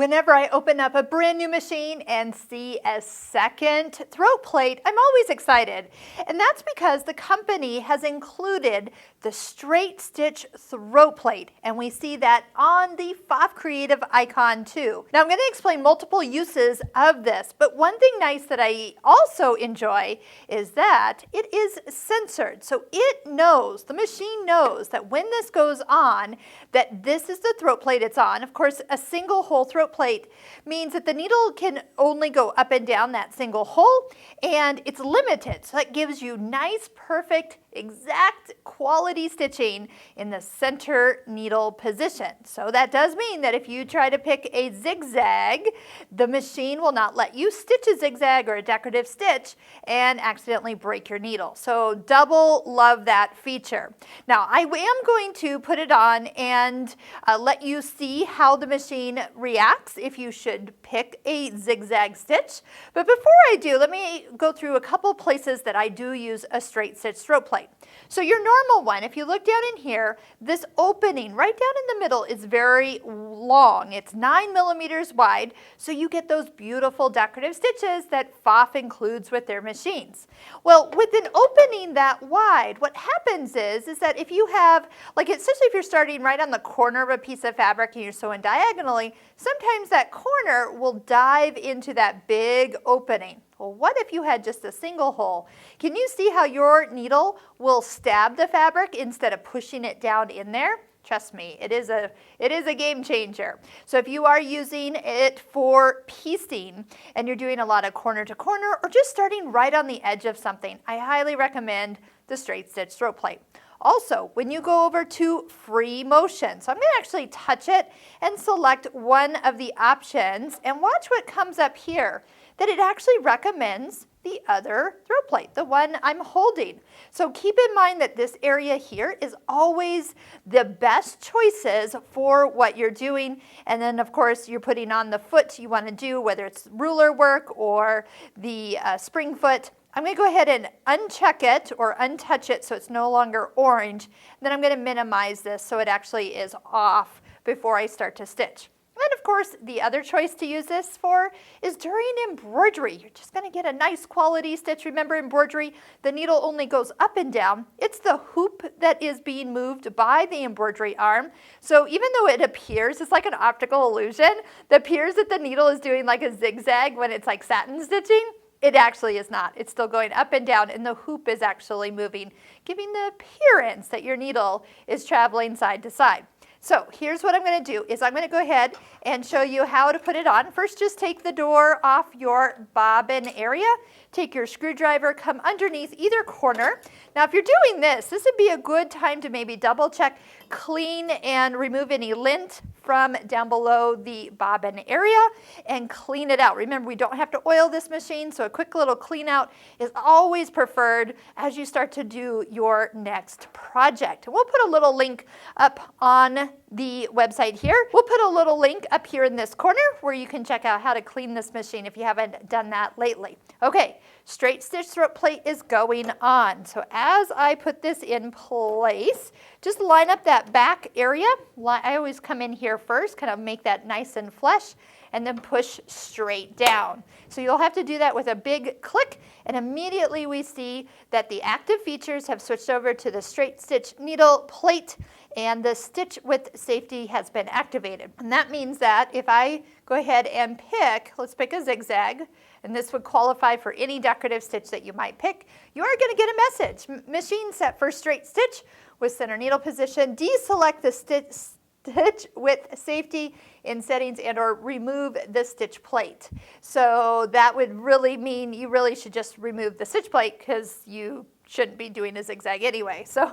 Whenever I open up a brand new machine and see a second throat plate, I'm always excited. And that's because the company has included the straight stitch throat plate. And we see that on the Pfaff Creative icon too. Now I'm going to explain multiple uses of this, but one thing nice that I also enjoy is that it is censored. So it knows, the machine knows that when this goes on, that this is the throat plate it's on. Of course, a single hole throat plate means that the needle can only go up and down that single hole, and it's limited. So that gives you nice, perfect, exact quality stitching in the center needle position. So that does mean that if you try to pick a zigzag, the machine will not let you stitch a zigzag or a decorative stitch and accidentally break your needle. So double love that feature. Now I am going to put it on and let you see how the machine reacts if you should pick a zigzag stitch. But before I do, let me go through a couple places that I do use a straight stitch throat plate. So your normal one, if you look down in here, this opening right down in the middle is very long. It's 9 millimeters wide, so you get those beautiful decorative stitches that Pfaff includes with their machines. Well, with an opening that wide, what happens is that if you have, like especially if you're starting right on the corner of a piece of fabric and you're sewing diagonally, sometimes that corner will dive into that big opening. Well, what if you had just a single hole? Can you see how your needle will stab the fabric instead of pushing it down in there? Trust me, it is a game changer. So if you are using it for piecing and you're doing a lot of corner to corner or just starting right on the edge of something, I highly recommend the straight stitch throat plate. Also, when you go over to free motion, so I'm going to actually touch it and select one of the options and watch what comes up here, that it actually recommends the other throat plate, the one I'm holding. So keep in mind that this area here is always the best choices for what you're doing. And then of course you're putting on the foot you want to do, whether it's ruler work or the spring foot. I'm going to go ahead and uncheck it or untouch it so it's no longer orange. Then I'm going to minimize this so it actually is off before I start to stitch. And of course, the other choice to use this for is during embroidery. You're just going to get a nice quality stitch. Remember, embroidery, the needle only goes up and down. It's the hoop that is being moved by the embroidery arm. So even though it appears, it's like an optical illusion, it appears that the needle is doing like a zigzag when it's like satin stitching. It actually is not. It's still going up and down, and the hoop is actually moving, giving the appearance that your needle is traveling side to side. So here's what I'm going to do is I'm going to go ahead and show you how to put it on. First, just take the door off your bobbin area. Take your screwdriver, come underneath either corner. Now, if you're doing this would be a good time to maybe double check, clean, and remove any lint from down below the bobbin area and clean it out. Remember, we don't have to oil this machine, so a quick little clean out is always preferred as you start to do your next project. And we'll put a little link up on the website here. We'll put a little link up here in this corner where you can check out how to clean this machine if you haven't done that lately. Okay, straight stitch throat plate is going on. So as I put this in place, just line up that back area. I always come in here first, kind of make that nice and flush, and then push straight down. So you'll have to do that with a big click, and immediately we see that the active features have switched over to the straight stitch needle plate, and the stitch with safety has been activated. And that means that if I go ahead and pick, let's pick a zigzag, and this would qualify for any decorative stitch that you might pick, you are going to get a message. Machine set for straight stitch with center needle position. Deselect the stitch with safety in settings and or remove the stitch plate. So that would really mean you really should just remove the stitch plate because you shouldn't be doing a zigzag anyway. So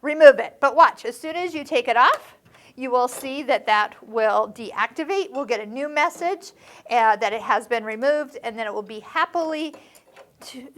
remove it. But watch, as soon as you take it off, you will see that that will deactivate. We'll get a new message that it has been removed, and then it will be happily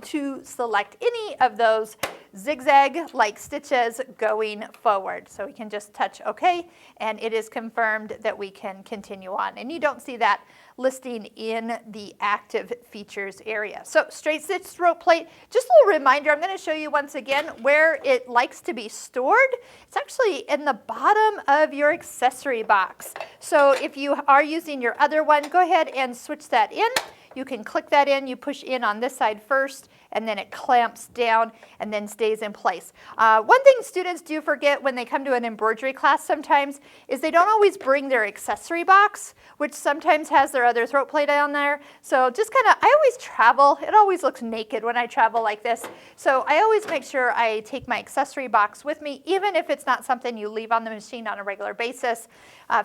to select any of those zigzag-like stitches going forward. So we can just touch OK, and it is confirmed that we can continue on. And you don't see that listing in the active features area. So straight stitch throat plate, just a little reminder, I'm going to show you once again where it likes to be stored. It's actually in the bottom of your accessory box. So if you are using your other one, go ahead and switch that in. You can click that in, you push in on this side first, and then it clamps down and then stays in place. One thing students do forget when they come to an embroidery class sometimes is they don't always bring their accessory box, which sometimes has their other throat plate on there. So just kind of, I always travel, it always looks naked when I travel like this. So I always make sure I take my accessory box with me, even if it's not something you leave on the machine on a regular basis.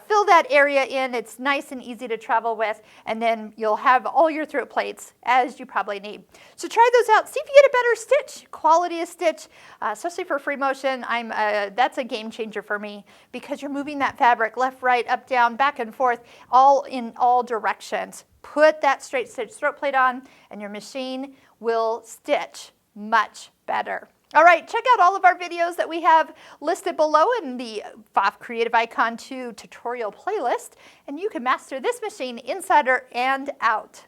Fill that area in, it's nice and easy to travel with, and then you'll have all your throat plates as you probably need. So try those out, see if you get a better stitch, quality of stitch, especially for free motion. That's a game changer for me because you're moving that fabric left, right, up, down, back and forth, all in all directions. Put that straight stitch throat plate on and your machine will stitch much better. All right, check out all of our videos that we have listed below in the Pfaff Creative Icon 2 tutorial playlist, and you can master this machine inside and out.